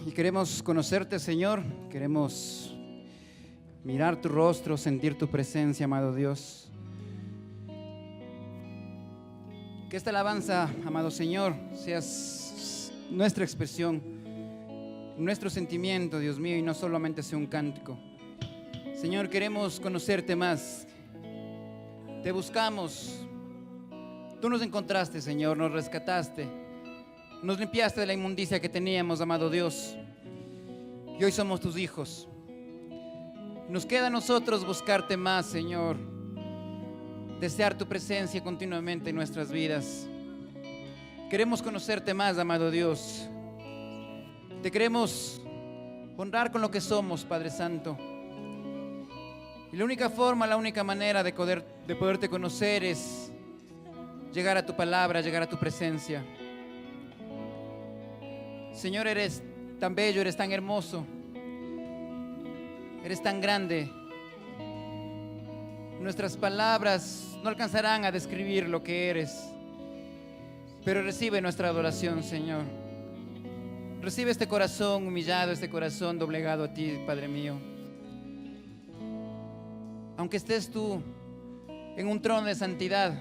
Y queremos conocerte, Señor. Queremos mirar tu rostro, sentir tu presencia, amado Dios. Que esta alabanza, amado Señor, sea nuestra expresión, nuestro sentimiento, Dios mío, y no solamente sea un cántico. Señor, queremos conocerte más. Te buscamos. Tú nos encontraste, Señor, nos rescataste. Nos limpiaste de la inmundicia que teníamos, amado Dios. Y hoy somos tus hijos. Nos queda a nosotros buscarte más, Señor. Desear tu presencia continuamente en nuestras vidas. Queremos conocerte más, amado Dios. Te queremos honrar con lo que somos, Padre Santo. Y la única forma, la única manera de poderte conocer es llegar a tu palabra, llegar a tu presencia. Señor, eres tan bello, eres tan hermoso, eres tan grande. Nuestras palabras no alcanzarán a describir lo que eres, pero recibe nuestra adoración, Señor. Recibe este corazón humillado, este corazón doblegado a ti, Padre mío. Aunque estés tú en un trono de santidad,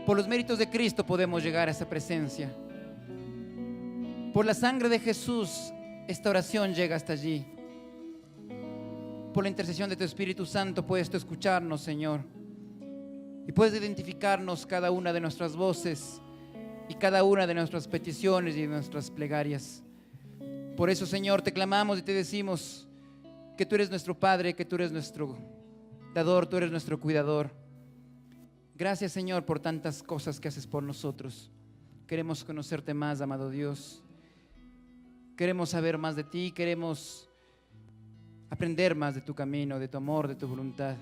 por los méritos de Cristo podemos llegar a esa presencia. Por la sangre de Jesús, esta oración llega hasta allí. Por la intercesión de tu Espíritu Santo puedes tú escucharnos, Señor. Y puedes identificarnos cada una de nuestras voces y cada una de nuestras peticiones y de nuestras plegarias. Por eso, Señor, te clamamos y te decimos que tú eres nuestro Padre, que tú eres nuestro dador, tú eres nuestro cuidador. Gracias, Señor, por tantas cosas que haces por nosotros. Queremos conocerte más, amado Dios. Queremos saber más de ti, queremos aprender más de tu camino, de tu amor, de tu voluntad.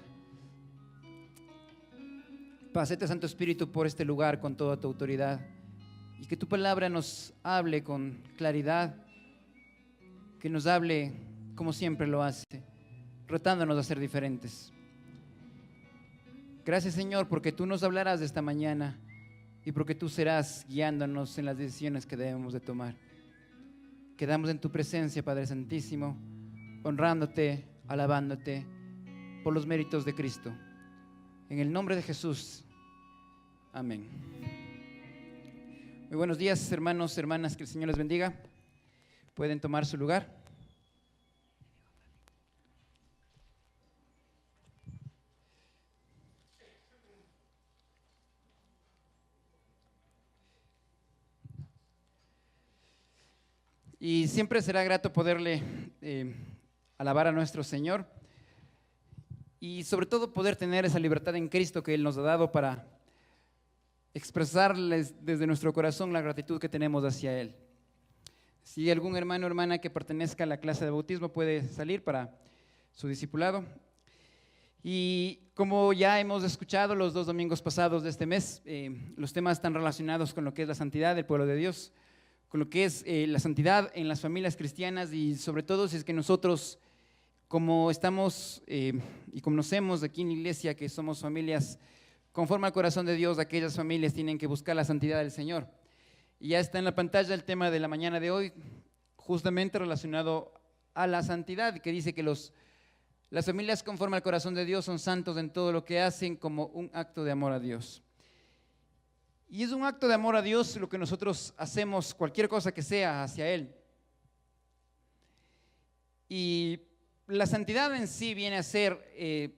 Pásate, Santo Espíritu, por este lugar con toda tu autoridad y que tu palabra nos hable con claridad, que nos hable como siempre lo hace, retándonos a ser diferentes. Gracias, Señor, porque tú nos hablarás de esta mañana y porque tú serás guiándonos en las decisiones que debemos de tomar. Quedamos en tu presencia, Padre Santísimo, honrándote, alabándote por los méritos de Cristo. En el nombre de Jesús. Amén. Muy buenos días, hermanos, hermanas, que el Señor les bendiga. Pueden tomar su lugar. Y siempre será grato poderle alabar a nuestro Señor y sobre todo poder tener esa libertad en Cristo que Él nos ha dado para expresarles desde nuestro corazón la gratitud que tenemos hacia Él. Si algún hermano o hermana que pertenezca a la clase de bautismo puede salir para su discipulado. Y como ya hemos escuchado los 2 domingos pasados de este mes, los temas están relacionados con lo que es la santidad del pueblo de Dios, con lo que es la santidad en las familias cristianas y sobre todo si es que nosotros, como estamos y conocemos aquí en la iglesia que somos familias conforme al corazón de Dios, aquellas familias tienen que buscar la santidad del Señor. Y ya está en la pantalla el tema de la mañana de hoy, justamente relacionado a la santidad, que dice que las familias conforme al corazón de Dios son santos en todo lo que hacen como un acto de amor a Dios. Y es un acto de amor a Dios lo que nosotros hacemos, cualquier cosa que sea hacia Él. Y la santidad en sí viene a ser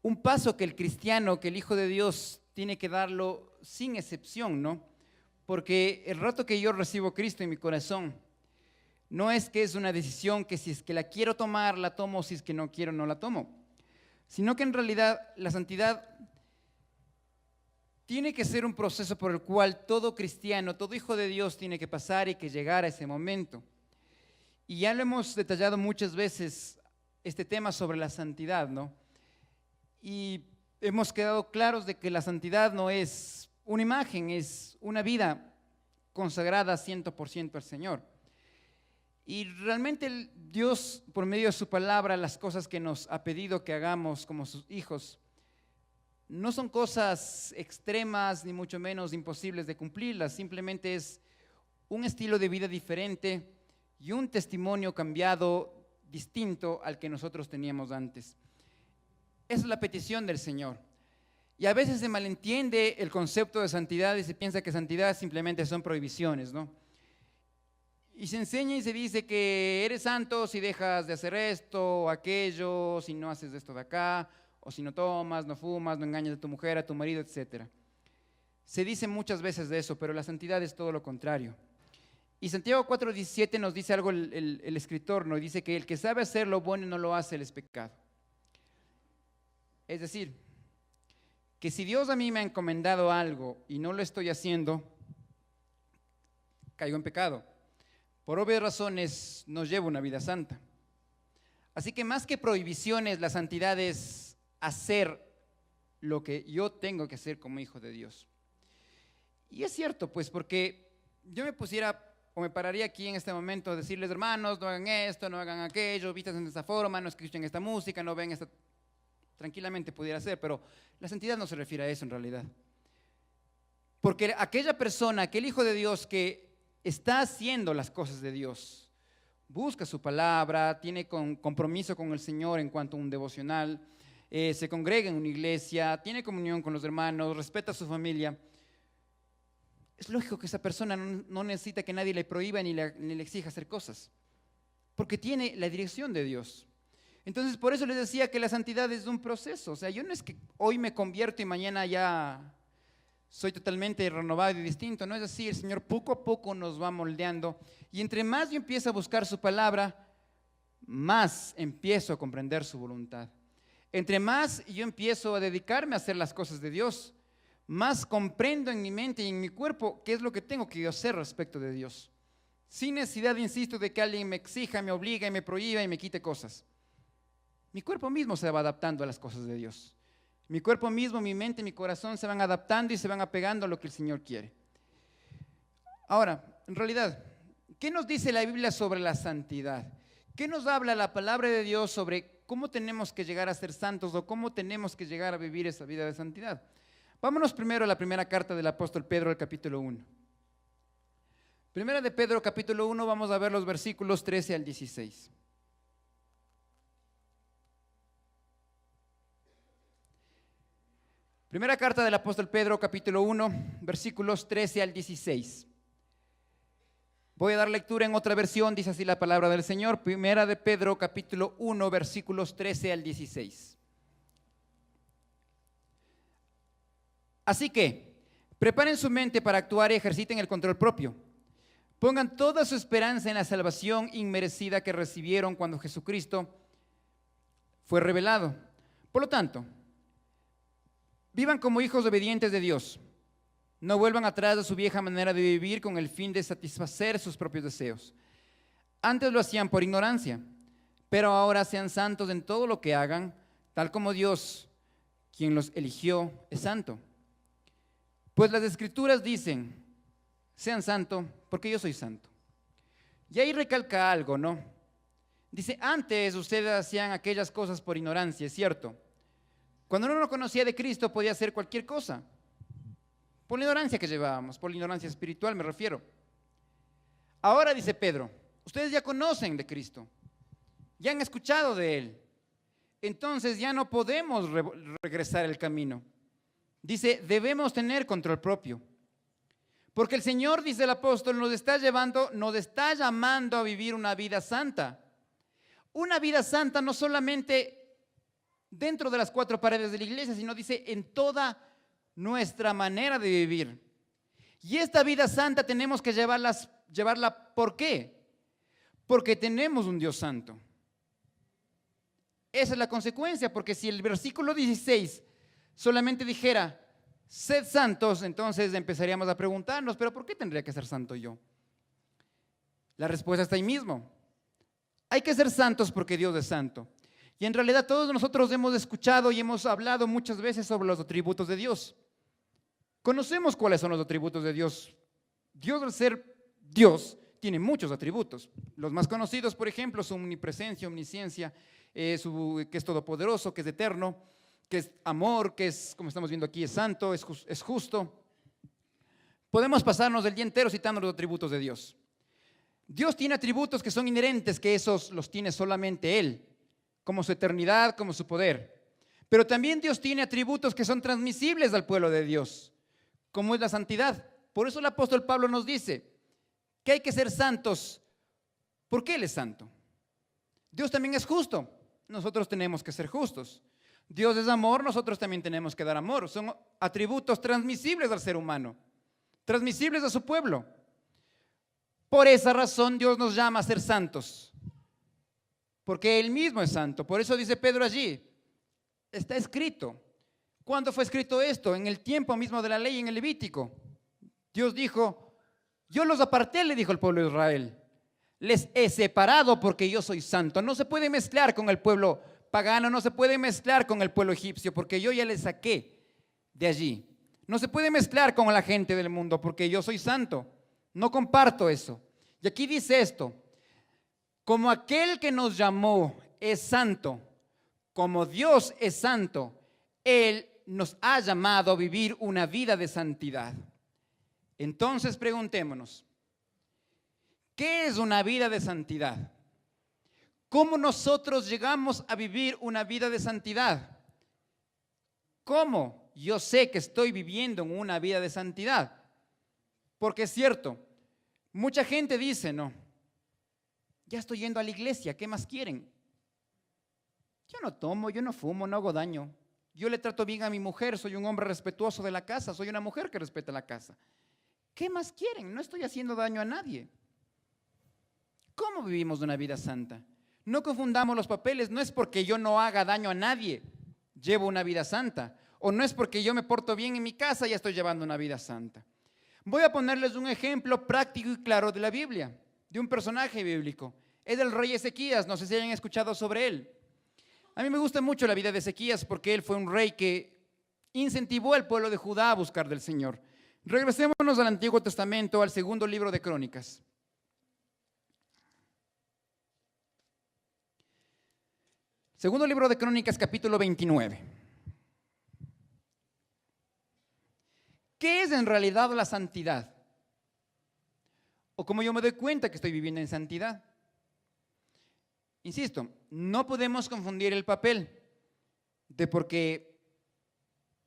un paso que el cristiano, que el Hijo de Dios tiene que darlo sin excepción, ¿no? Porque el rato que yo recibo a Cristo en mi corazón, no es que es una decisión que si es que la quiero tomar, la tomo, si es que no quiero, no la tomo. Sino que en realidad la santidad tiene que ser un proceso por el cual todo cristiano, todo hijo de Dios tiene que pasar y que llegar a ese momento. Y ya lo hemos detallado muchas veces, este tema sobre la santidad, ¿no? Y hemos quedado claros de que la santidad no es una imagen, es una vida consagrada 100% al Señor. Y realmente Dios, por medio de su palabra, las cosas que nos ha pedido que hagamos como sus hijos, no son cosas extremas ni mucho menos imposibles de cumplirlas, simplemente es un estilo de vida diferente y un testimonio cambiado, distinto al que nosotros teníamos antes. Esa es la petición del Señor. Y a veces se malentiende el concepto de santidad y se piensa que santidad simplemente son prohibiciones, ¿no? Y se enseña y se dice que eres santo si dejas de hacer esto o aquello, si no haces esto de acá, o si no tomas, no fumas, no engañas a tu mujer, a tu marido, etc. Se dice muchas veces de eso, pero la santidad es todo lo contrario. Y Santiago 4:17 nos dice algo el escritor, nos dice que el que sabe hacer lo bueno y no lo hace, él es pecado. Es decir, que si Dios a mí me ha encomendado algo y no lo estoy haciendo, caigo en pecado. Por obvias razones no llevo una vida santa. Así que más que prohibiciones, la santidad es hacer lo que yo tengo que hacer como hijo de Dios. Y es cierto, pues, porque yo me pusiera o me pararía aquí en este momento a decirles, hermanos, no hagan esto, no hagan aquello, vistan de esta forma, no escuchen esta música, no ven esta... Tranquilamente pudiera ser, pero la santidad no se refiere a eso en realidad. Porque aquella persona, aquel hijo de Dios que está haciendo las cosas de Dios, busca su palabra, tiene compromiso con el Señor en cuanto a un devocional, se congrega en una iglesia, tiene comunión con los hermanos, respeta a su familia. Es lógico que esa persona no necesita que nadie le prohíba ni le exija hacer cosas, porque tiene la dirección de Dios. Entonces, por eso les decía que la santidad es un proceso. O sea, yo no es que hoy me convierto y mañana ya soy totalmente renovado y distinto. No es así, el Señor poco a poco nos va moldeando. Y entre más yo empiezo a buscar su palabra, más empiezo a comprender su voluntad. Entre más yo empiezo a dedicarme a hacer las cosas de Dios, más comprendo en mi mente y en mi cuerpo qué es lo que tengo que hacer respecto de Dios. Sin necesidad, insisto, de que alguien me exija, me obligue, me prohíba y me quite cosas. Mi cuerpo mismo se va adaptando a las cosas de Dios. Mi cuerpo mismo, mi mente, mi corazón se van adaptando y se van apegando a lo que el Señor quiere. Ahora, en realidad, ¿qué nos dice la Biblia sobre la santidad? ¿Qué nos habla la palabra de Dios sobre cómo tenemos que llegar a ser santos o cómo tenemos que llegar a vivir esa vida de santidad? Vámonos primero a la primera carta del apóstol Pedro, al capítulo 1. Primera de Pedro, capítulo 1, vamos a ver los versículos 13 al 16. Primera carta del apóstol Pedro, capítulo 1, versículos 13 al 16. Voy a dar lectura en otra versión, dice así la palabra del Señor. Primera de Pedro, capítulo 1, versículos 13 al 16. Así que, preparen su mente para actuar y ejerciten el control propio. Pongan toda su esperanza en la salvación inmerecida que recibieron cuando Jesucristo fue revelado. Por lo tanto, vivan como hijos obedientes de Dios. No vuelvan atrás de su vieja manera de vivir con el fin de satisfacer sus propios deseos. Antes lo hacían por ignorancia, pero ahora sean santos en todo lo que hagan, tal como Dios, quien los eligió, es santo. Pues las Escrituras dicen, sean santos porque yo soy santo. Y ahí recalca algo, ¿no? Dice, antes ustedes hacían aquellas cosas por ignorancia, es cierto. Cuando uno no conocía de Cristo podía hacer cualquier cosa, por la ignorancia que llevábamos, por la ignorancia espiritual me refiero. Ahora dice Pedro, ustedes ya conocen de Cristo, ya han escuchado de Él, entonces ya no podemos regresar el camino. Dice, debemos tener control propio, porque el Señor, dice el apóstol, nos está llamando a vivir una vida santa. Una vida santa no solamente dentro de las cuatro paredes de la iglesia, sino dice en toda nuestra manera de vivir. Y esta vida santa tenemos que llevarla, ¿por qué? Porque tenemos un Dios santo. Esa es la consecuencia, porque si el versículo 16 solamente dijera, sed santos, entonces empezaríamos a preguntarnos, ¿pero por qué tendría que ser santo yo? La respuesta está ahí mismo. Hay que ser santos porque Dios es santo. Y en realidad todos nosotros hemos escuchado y hemos hablado muchas veces sobre los atributos de Dios. Conocemos cuáles son los atributos de Dios. Dios, al ser Dios, tiene muchos atributos. Los más conocidos, por ejemplo, su omnipresencia, omnisciencia, que es todopoderoso, que es eterno, que es amor, que es, como estamos viendo aquí, es santo, es justo. Podemos pasarnos el día entero citando los atributos de Dios. Dios tiene atributos que son inherentes, que esos los tiene solamente Él, como su eternidad, como su poder. Pero también Dios tiene atributos que son transmisibles al pueblo de Dios, como es la santidad. Por eso el apóstol Pablo nos dice que hay que ser santos. ¿Por qué Él es santo? Dios también es justo. Nosotros tenemos que ser justos. Dios es amor, nosotros también tenemos que dar amor. Son atributos transmisibles al ser humano, transmisibles a su pueblo. Por esa razón Dios nos llama a ser santos, porque Él mismo es santo. Por eso dice Pedro allí, está escrito. ¿Cuándo fue escrito esto? En el tiempo mismo de la ley, en el Levítico. Dios dijo, yo los aparté, le dijo el pueblo de Israel. Les he separado porque yo soy santo. No se puede mezclar con el pueblo pagano, no se puede mezclar con el pueblo egipcio, porque yo ya les saqué de allí. No se puede mezclar con la gente del mundo, porque yo soy santo. No comparto eso. Y aquí dice esto, como aquel que nos llamó es santo, como Dios es santo, Él nos ha llamado a vivir una vida de santidad. Entonces preguntémonos, ¿qué es una vida de santidad? ¿Cómo nosotros llegamos a vivir una vida de santidad? ¿Cómo yo sé que estoy viviendo en una vida de santidad? Porque es cierto, mucha gente dice, no, ya estoy yendo a la iglesia, ¿qué más quieren? Yo no tomo, yo no fumo, no hago daño. Yo le trato bien a mi mujer, soy un hombre respetuoso de la casa, soy una mujer que respeta la casa. ¿Qué más quieren? No estoy haciendo daño a nadie. ¿Cómo vivimos una vida santa? No confundamos los papeles, no es porque yo no haga daño a nadie, llevo una vida santa. O no es porque yo me porto bien en mi casa, ya estoy llevando una vida santa. Voy a ponerles un ejemplo práctico y claro de la Biblia, de un personaje bíblico. Es el rey Ezequías, no sé si hayan escuchado sobre él. A mí me gusta mucho la vida de Ezequías porque él fue un rey que incentivó al pueblo de Judá a buscar del Señor. Regresémonos al Antiguo Testamento, al segundo libro de Crónicas. Segundo libro de Crónicas, capítulo 29. ¿Qué es en realidad la santidad? O cómo yo me doy cuenta que estoy viviendo en santidad. Insisto, no podemos confundir el papel de porque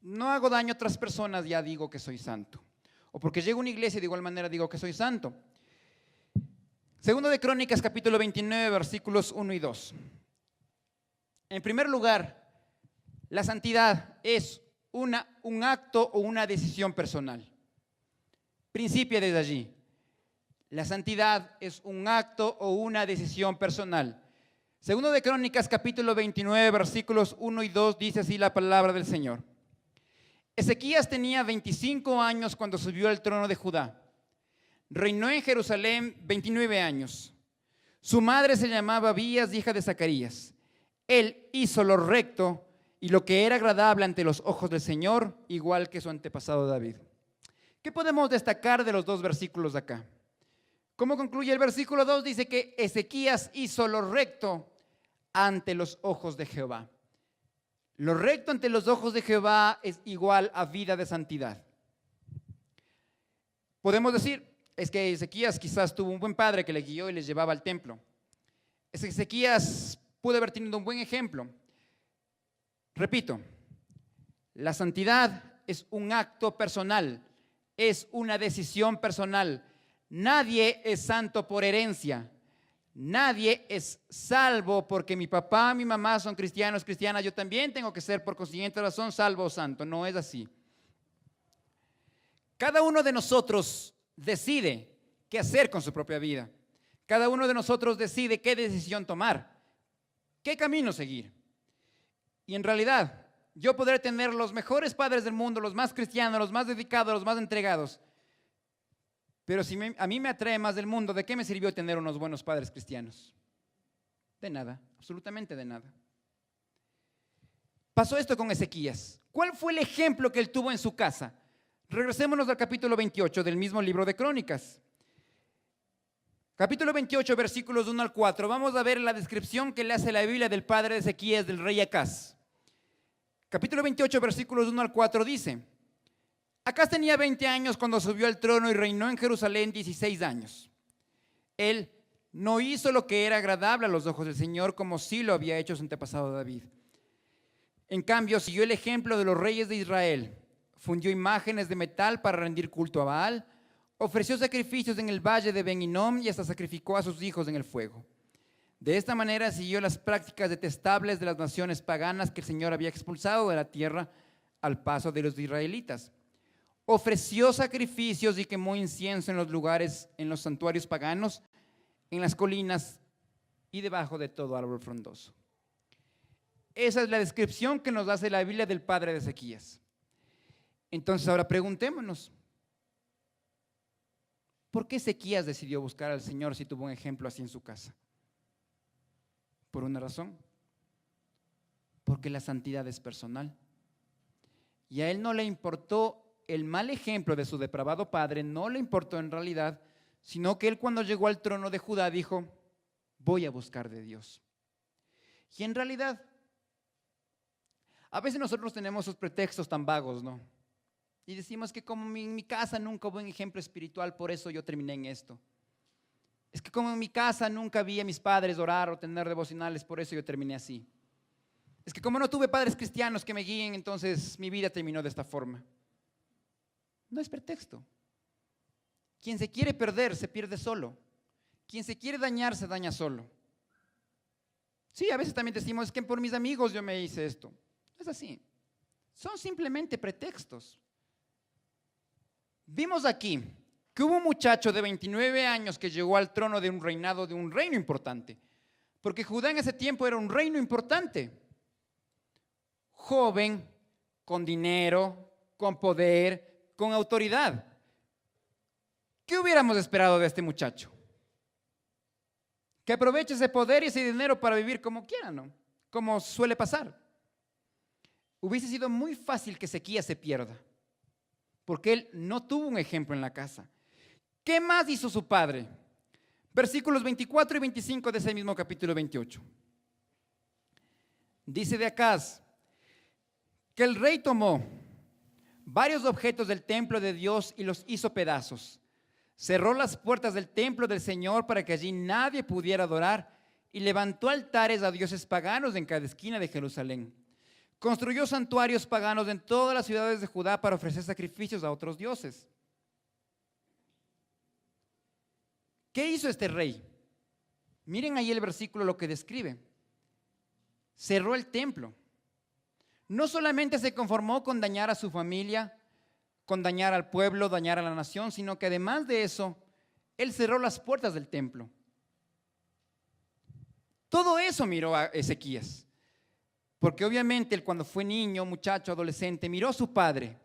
no hago daño a otras personas ya digo que soy santo. O porque llego a una iglesia y de igual manera digo que soy santo. Segundo de Crónicas, capítulo 29, versículos 1 y 2. En primer lugar, la santidad es un acto o una decisión personal. Principia desde allí. La santidad es un acto o una decisión personal. Segundo de Crónicas, capítulo 29, versículos 1 y 2, dice así la palabra del Señor. Ezequías tenía 25 años cuando subió al trono de Judá. Reinó en Jerusalén 29 años. Su madre se llamaba Abías, hija de Zacarías. Él hizo lo recto y lo que era agradable ante los ojos del Señor, igual que su antepasado David. ¿Qué podemos destacar de los dos versículos de acá? ¿Cómo concluye el versículo 2? Dice que Ezequías hizo lo recto ante los ojos de Jehová. Lo recto ante los ojos de Jehová es igual a vida de santidad. Podemos decir, es que Ezequías quizás tuvo un buen padre que le guió y le llevaba al templo. Ezequías pudo haber tenido un buen ejemplo. Repito, la santidad es un acto personal, es una decisión personal. Nadie es santo por herencia. Nadie es salvo porque mi papá, mi mamá son cristianos, cristianas. Yo también tengo que ser por consiguiente razón salvo o santo. No es así. Cada uno de nosotros decide qué hacer con su propia vida. Cada uno de nosotros decide qué decisión tomar, qué camino seguir. Y en realidad, yo podré tener los mejores padres del mundo, los más cristianos, los más dedicados, los más entregados. Pero si a mí me atrae más del mundo, ¿de qué me sirvió tener unos buenos padres cristianos? De nada, absolutamente de nada. Pasó esto con Ezequías. ¿Cuál fue el ejemplo que él tuvo en su casa? Regresémonos al capítulo 28 del mismo libro de Crónicas. Capítulo 28, versículos 1 al 4. Vamos a ver la descripción que le hace la Biblia del padre de Ezequías, del rey Acaz. Capítulo 28, versículos 1 al 4 dice: Acaz tenía 20 años cuando subió al trono y reinó en Jerusalén 16 años. Él no hizo lo que era agradable a los ojos del Señor, como sí lo había hecho su antepasado David. En cambio, siguió el ejemplo de los reyes de Israel. Fundió imágenes de metal para rendir culto a Baal, ofreció sacrificios en el valle de Ben Hinnom y hasta sacrificó a sus hijos en el fuego. De esta manera siguió las prácticas detestables de las naciones paganas que el Señor había expulsado de la tierra al paso de los israelitas. Ofreció sacrificios y quemó incienso en los lugares, en los santuarios paganos, en las colinas y debajo de todo árbol frondoso. Esa es la descripción que nos hace la Biblia del padre de Ezequías. Entonces ahora preguntémonos, ¿por qué Ezequías decidió buscar al Señor si tuvo un ejemplo así en su casa? Por una razón, porque la santidad es personal. Y a él no le importó el mal ejemplo de su depravado padre, no le importó en realidad, sino que él cuando llegó al trono de Judá dijo, voy a buscar de Dios. Y en realidad, a veces nosotros tenemos esos pretextos tan vagos, ¿no? Y decimos que como en mi casa nunca hubo un ejemplo espiritual, por eso yo terminé en esto. Es que como en mi casa nunca vi a mis padres orar o tener devocionales, por eso yo terminé así. Es que como no tuve padres cristianos que me guíen, entonces mi vida terminó de esta forma. No es pretexto. Quien se quiere perder, se pierde solo. Quien se quiere dañar, se daña solo. Sí, a veces también decimos, es que por mis amigos yo me hice esto. No es así. Son simplemente pretextos. Vimos aquí que hubo un muchacho de 29 años que llegó al trono de un reinado, de un reino importante. Porque Judá en ese tiempo era un reino importante. Joven, con dinero, con poder, con autoridad. ¿Qué hubiéramos esperado de este muchacho? Que aproveche ese poder y ese dinero para vivir como quiera, ¿no? Como suele pasar. Hubiese sido muy fácil que Ezequías se pierda, porque él no tuvo un ejemplo en la casa. ¿Qué más hizo su padre? Versículos 24 y 25 de ese mismo capítulo 28. Dice de Acaz que el rey tomó varios objetos del templo de Dios y los hizo pedazos. Cerró las puertas del templo del Señor para que allí nadie pudiera adorar y levantó altares a dioses paganos en cada esquina de Jerusalén. Construyó santuarios paganos en todas las ciudades de Judá para ofrecer sacrificios a otros dioses. ¿Qué hizo este rey? Miren ahí el versículo lo que describe. Cerró el templo. No solamente se conformó con dañar a su familia, con dañar al pueblo, dañar a la nación, sino que además de eso, él cerró las puertas del templo. Todo eso miró a Ezequías. Porque obviamente él cuando fue niño, muchacho, adolescente, miró a su padre.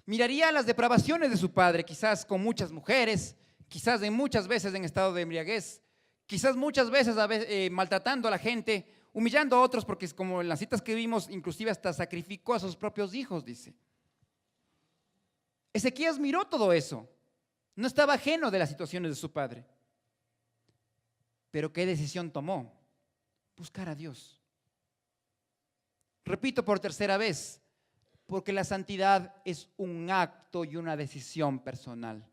Miraría las depravaciones de su padre, quizás con muchas mujeres, quizás muchas veces en estado de embriaguez, quizás muchas veces maltratando a la gente, humillando a otros, porque es como en las citas que vimos, inclusive hasta sacrificó a sus propios hijos, dice. Ezequías miró todo eso, no estaba ajeno de las situaciones de su padre. Pero ¿qué decisión tomó? Buscar a Dios. Repito por tercera vez, porque la santidad es un acto y una decisión personal.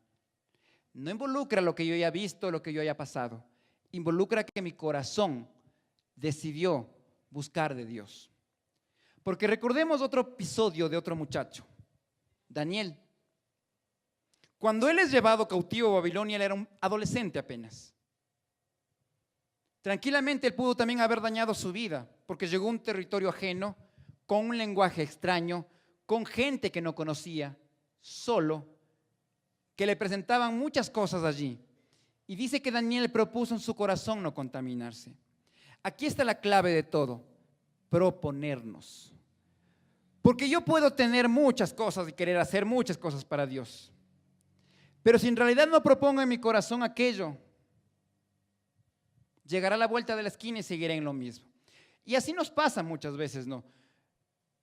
No involucra lo que yo haya visto, lo que yo haya pasado. Involucra que mi corazón decidió buscar de Dios. Porque recordemos otro episodio de otro muchacho, Daniel. Cuando él es llevado cautivo a Babilonia, él era un adolescente apenas. Tranquilamente él pudo también haber dañado su vida, porque llegó a un territorio ajeno, con un lenguaje extraño, con gente que no conocía, solo, que le presentaban muchas cosas allí. Y dice que Daniel propuso en su corazón no contaminarse. Aquí está la clave de todo, proponernos. Porque yo puedo tener muchas cosas y querer hacer muchas cosas para Dios. Pero si en realidad no propongo en mi corazón aquello, llegará a la vuelta de la esquina y seguiré en lo mismo. Y así nos pasa muchas veces, ¿no?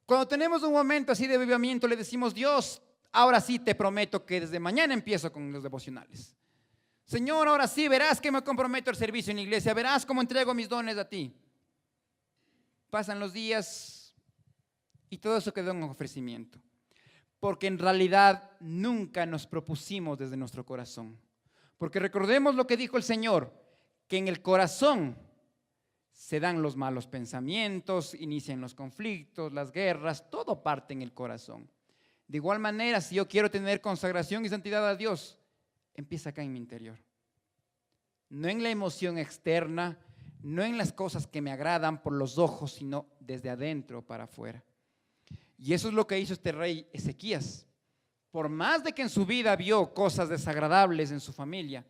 Cuando tenemos un momento así de avivamiento, le decimos, Dios, ahora sí te prometo que desde mañana empiezo con los devocionales. Señor, ahora sí, verás que me comprometo al servicio en la iglesia, verás cómo entrego mis dones a ti. Pasan los días y todo eso quedó en un ofrecimiento. porque en realidad nunca nos propusimos desde nuestro corazón. Porque recordemos lo que dijo el Señor, que en el corazón se dan los malos pensamientos, inician los conflictos, las guerras, todo parte en el corazón. De igual manera, si yo quiero tener consagración y santidad a Dios, empieza acá en mi interior. No en la emoción externa, no en las cosas que me agradan por los ojos, sino desde adentro para afuera. Y eso es lo que hizo este rey Ezequías. Por más de que en su vida vio cosas desagradables en su familia,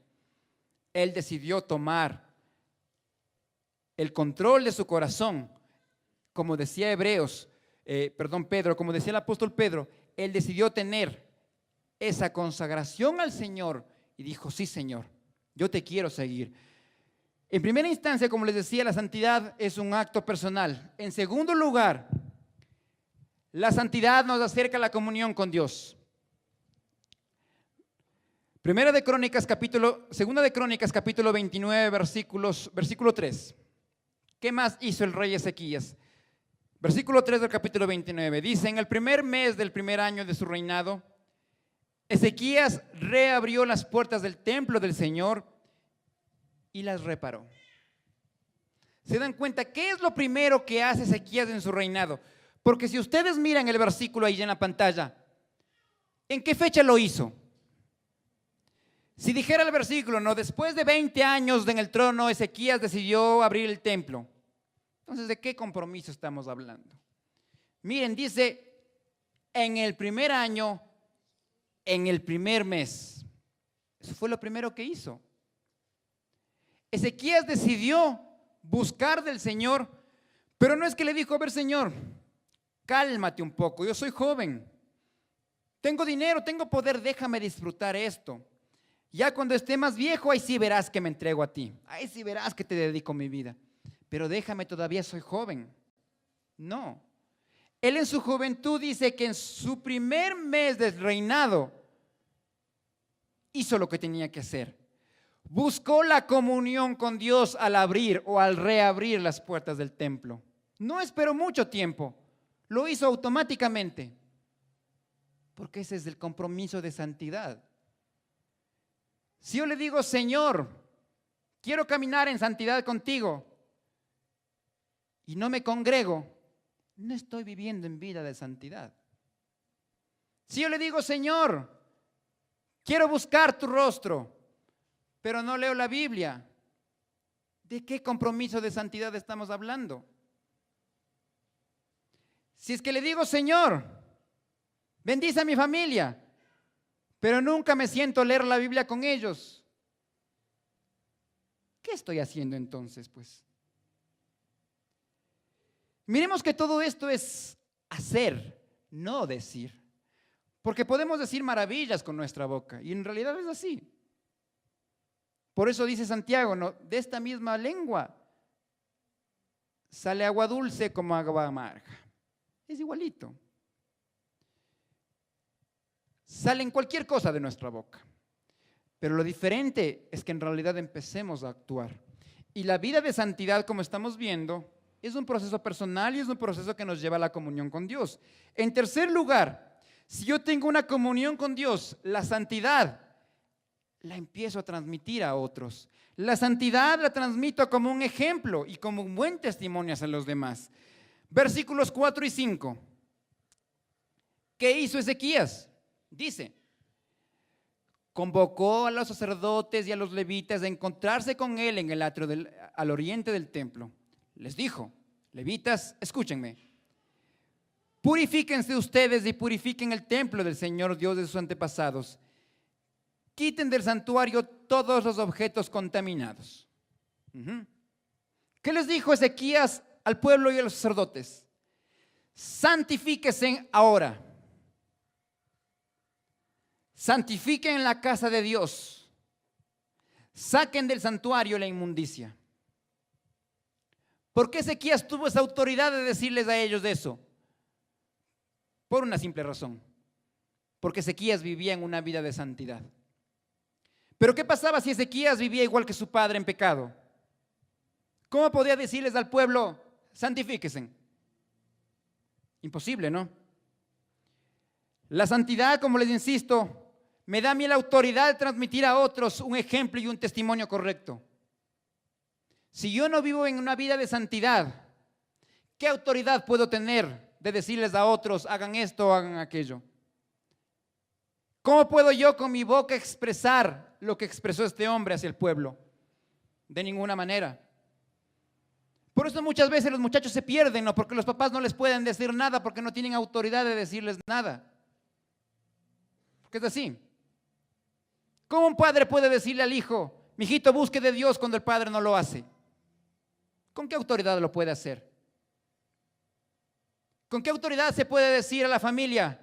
él decidió tomar el control de su corazón. Como decía Pedro, como decía el apóstol Pedro, él decidió tener esa consagración al Señor y dijo: sí, Señor, yo te quiero seguir. En primera instancia, como les decía, la santidad es un acto personal. En segundo lugar, la santidad nos acerca a la comunión con Dios. Segunda de Crónicas, capítulo 29, versículo 3. ¿Qué más hizo el rey Ezequías? Versículo 3 del capítulo 29. Dice: en el primer mes del primer año de su reinado, Ezequías reabrió las puertas del templo del Señor y las reparó. ¿Se dan cuenta qué es lo primero que hace Ezequías en su reinado? Porque si ustedes miran el versículo ahí en la pantalla, ¿en qué fecha lo hizo? Si dijera el versículo, no, después de 20 años en el trono, Ezequías decidió abrir el templo. Entonces, ¿de qué compromiso estamos hablando? Miren, dice, en el primer año, en el primer mes. Eso fue lo primero que hizo. Ezequías decidió buscar del Señor, pero no es que le dijo: a ver, Señor, cálmate un poco, yo soy joven, tengo dinero, tengo poder, déjame disfrutar esto. Ya cuando esté más viejo, ahí sí verás que me entrego a ti, ahí sí verás que te dedico mi vida, pero déjame, todavía soy joven. No, él en su juventud dice que en su primer mes del reinado hizo lo que tenía que hacer. Buscó la comunión con Dios al abrir o al reabrir las puertas del templo. No esperó mucho tiempo, lo hizo automáticamente, porque ese es el compromiso de santidad. Si yo le digo: Señor, quiero caminar en santidad contigo, y no me congrego, no estoy viviendo en vida de santidad. Si yo le digo: Señor, quiero buscar tu rostro, pero no leo la Biblia, ¿de qué compromiso de santidad estamos hablando? Si es que le digo: Señor, bendice a mi familia, pero nunca me siento a leer la Biblia con ellos, ¿qué estoy haciendo entonces, pues? Miremos que todo esto es hacer, no decir. Porque podemos decir maravillas con nuestra boca, y en realidad es así. Por eso dice Santiago, ¿no? De esta misma lengua sale agua dulce como agua amarga. Es igualito. Salen cualquier cosa de nuestra boca. Pero lo diferente es que en realidad empecemos a actuar. Y la vida de santidad, como estamos viendo, es un proceso personal y es un proceso que nos lleva a la comunión con Dios. En tercer lugar, si yo tengo una comunión con Dios, la santidad la empiezo a transmitir a otros. La santidad la transmito como un ejemplo y como un buen testimonio hacia los demás. Versículos 4 y 5. ¿Qué hizo Ezequías? Dice: convocó a los sacerdotes y a los levitas a encontrarse con él en el atrio al oriente del templo. Les dijo: levitas, escúchenme, purifíquense ustedes y purifiquen el templo del Señor Dios de sus antepasados. Quiten del santuario todos los objetos contaminados. ¿Qué les dijo Ezequías al pueblo y a los sacerdotes? Santifíquense ahora. Santifiquen la casa de Dios. Saquen del santuario la inmundicia. ¿Por qué Ezequías tuvo esa autoridad de decirles a ellos eso? Por una simple razón. Porque Ezequías vivía en una vida de santidad. Pero ¿qué pasaba si Ezequías vivía igual que su padre en pecado? ¿Cómo podía decirles al pueblo: santifíquense? Imposible, ¿no? La santidad, como les insisto, me da a mí la autoridad de transmitir a otros un ejemplo y un testimonio correcto. Si yo no vivo en una vida de santidad, ¿qué autoridad puedo tener de decirles a otros, hagan esto o hagan aquello? ¿Cómo puedo yo con mi boca expresar lo que expresó este hombre hacia el pueblo? De ninguna manera. Por eso muchas veces los muchachos se pierden, ¿no? Porque los papás no les pueden decir nada porque no tienen autoridad de decirles nada. Porque es así. ¿Cómo un padre puede decirle al hijo, mijito, busque de Dios cuando el padre no lo hace? ¿Con qué autoridad lo puede hacer? ¿Con qué autoridad se puede decir a la familia,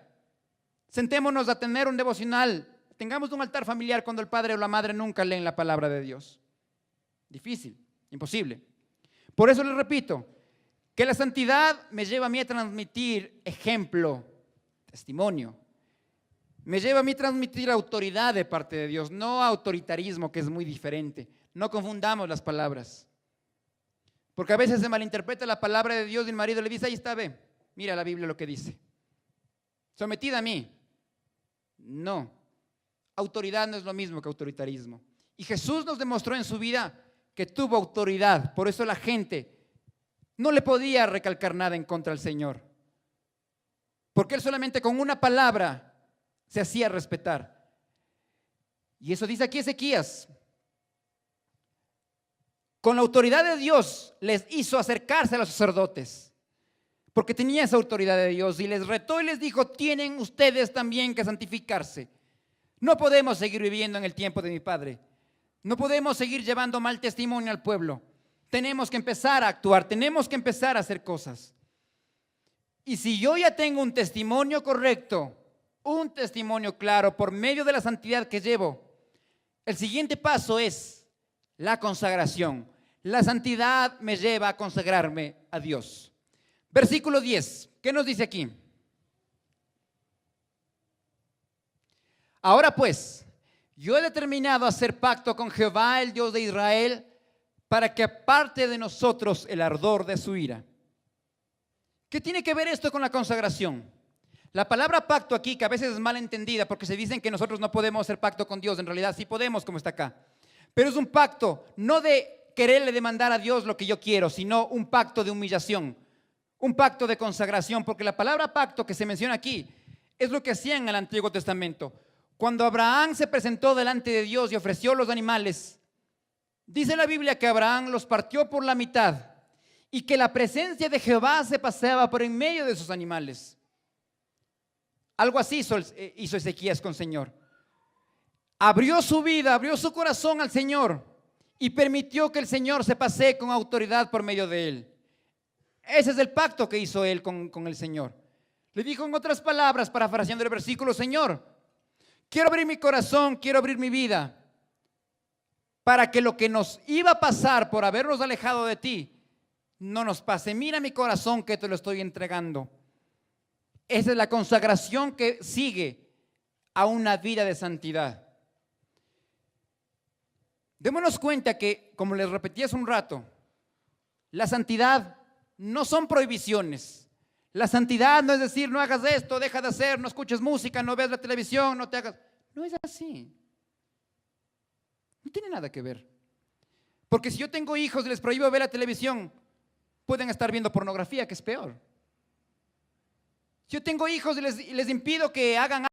sentémonos a tener un devocional, tengamos un altar familiar cuando el padre o la madre nunca leen la palabra de Dios? Difícil, imposible. Por eso les repito, que la santidad me lleva a mí a transmitir ejemplo, testimonio. Me lleva a mí a transmitir autoridad de parte de Dios, no autoritarismo, que es muy diferente. No confundamos las palabras. Porque a veces se malinterpreta la palabra de Dios y el marido le dice, ahí está, ve, mira la Biblia lo que dice. Sometida a mí. No. Autoridad no es lo mismo que autoritarismo. Y Jesús nos demostró en su vida que tuvo autoridad. Por eso la gente no le podía recalcar nada en contra del Señor. Porque Él solamente con una palabra se hacía respetar. Y eso dice aquí Ezequías. Con la autoridad de Dios les hizo acercarse a los sacerdotes. Porque tenía esa autoridad de Dios y les retó y les dijo, tienen ustedes también que santificarse. No podemos seguir viviendo en el tiempo de mi padre. No podemos seguir llevando mal testimonio al pueblo. Tenemos que empezar a actuar, tenemos que empezar a hacer cosas. Y si yo ya tengo un testimonio correcto, un testimonio claro por medio de la santidad que llevo, el siguiente paso es la consagración. La santidad me lleva a consagrarme a Dios. Versículo 10, ¿qué nos dice aquí? Ahora pues, yo he determinado hacer pacto con Jehová, el Dios de Israel, para que aparte de nosotros el ardor de su ira. ¿Qué tiene que ver esto con la consagración? La palabra pacto aquí, que a veces es mal entendida porque se dicen que nosotros no podemos hacer pacto con Dios, en realidad sí podemos, como está acá. Pero es un pacto, no de quererle demandar a Dios lo que yo quiero, sino un pacto de humillación, un pacto de consagración, porque la palabra pacto que se menciona aquí es lo que hacían en el Antiguo Testamento. Cuando Abraham se presentó delante de Dios y ofreció los animales, dice la Biblia que Abraham los partió por la mitad y que la presencia de Jehová se paseaba por en medio de esos animales. Algo así hizo Ezequías con el Señor. Abrió su vida, abrió su corazón al Señor y permitió que el Señor se pasee con autoridad por medio de él. Ese es el pacto que hizo él con el Señor. Le dijo en otras palabras, parafraseando el versículo, Señor, quiero abrir mi corazón, quiero abrir mi vida, para que lo que nos iba a pasar por habernos alejado de ti, no nos pase. Mira mi corazón que te lo estoy entregando. Esa es la consagración que sigue a una vida de santidad. Démonos cuenta que, como les repetí hace un rato, la santidad no son prohibiciones. La santidad no es decir, no hagas esto, deja de hacer, no escuches música, no veas la televisión, no te hagas. No es así. No tiene nada que ver. Porque si yo tengo hijos y les prohíbo ver la televisión, pueden estar viendo pornografía, que es peor. Si yo tengo hijos y les impido que hagan